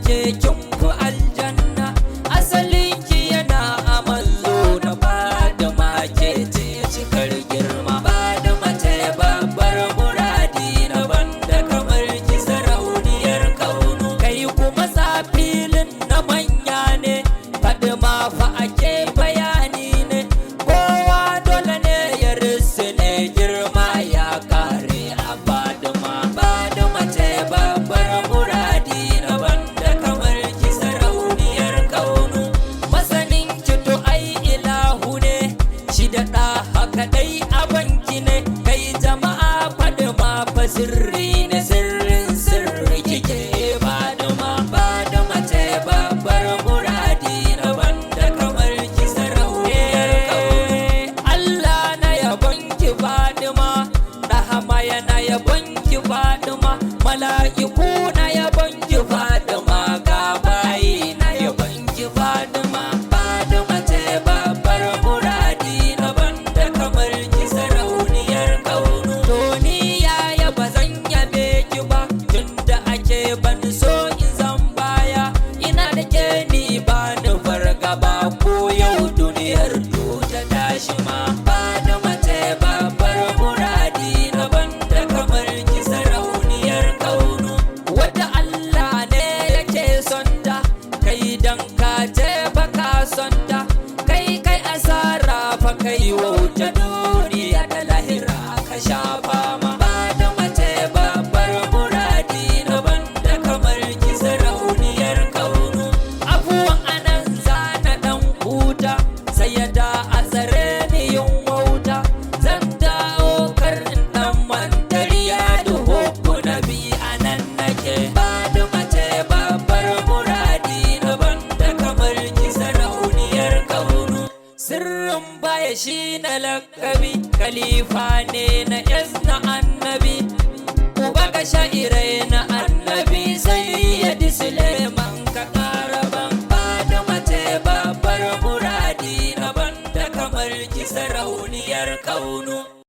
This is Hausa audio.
ke kin ku aljanna asalin ki yana a manzo na Fadima ke ce cikar girma Fadima ce babbar muradi na banda kamar ki sarauniyar kaunu kai kuma filin na manya ne Fadima fa ake bayani ne kowa dole ne ya rusune girma ya kare a Fadima Fadima ce babbar muradi na banda kamar ki sarauniyar kaunu masanin ki to ai ilahu ne shi da ɗa haka dai a banki ne kai jama'a Fadima fa sirri ne sirrin sirri kike Fadima Fadima ce babbar muradi na banda kamar ki sarauniyar kaunu Allah na yabon ki Fadima rahama yana yabon ki Fadima mala'iku na yabon ki Fadima ga bayi na yabon ki Fadima Fadima ce babbar muradi na banda kamar ki sarauniyar kaunu to ni yaya ba zan yabe ki ba tunda ake ban so in zan baya ina da ke ni ba ni fargaba ko yau duniyar ta tashi ma Fadima ce babbar muradi na banda kamar ki sarauniyar kaunu wata Allah ne yake son ta kai dan ka ce baka son ta kai asara fa kai wauta duniya da lahira ka sha fama Fadima ce babbar muradi na banda kamar ki sarauniyar kaunu abuwan anan zana dan huta sai ya da a tsare ni yin wauta zan dawo karin dan mantariya da hukku na bi anan nake Fadima ce babbar muradi na banda kamar ki sarauniyar kaunu sirrin baya shi na lakabi khalifa ne na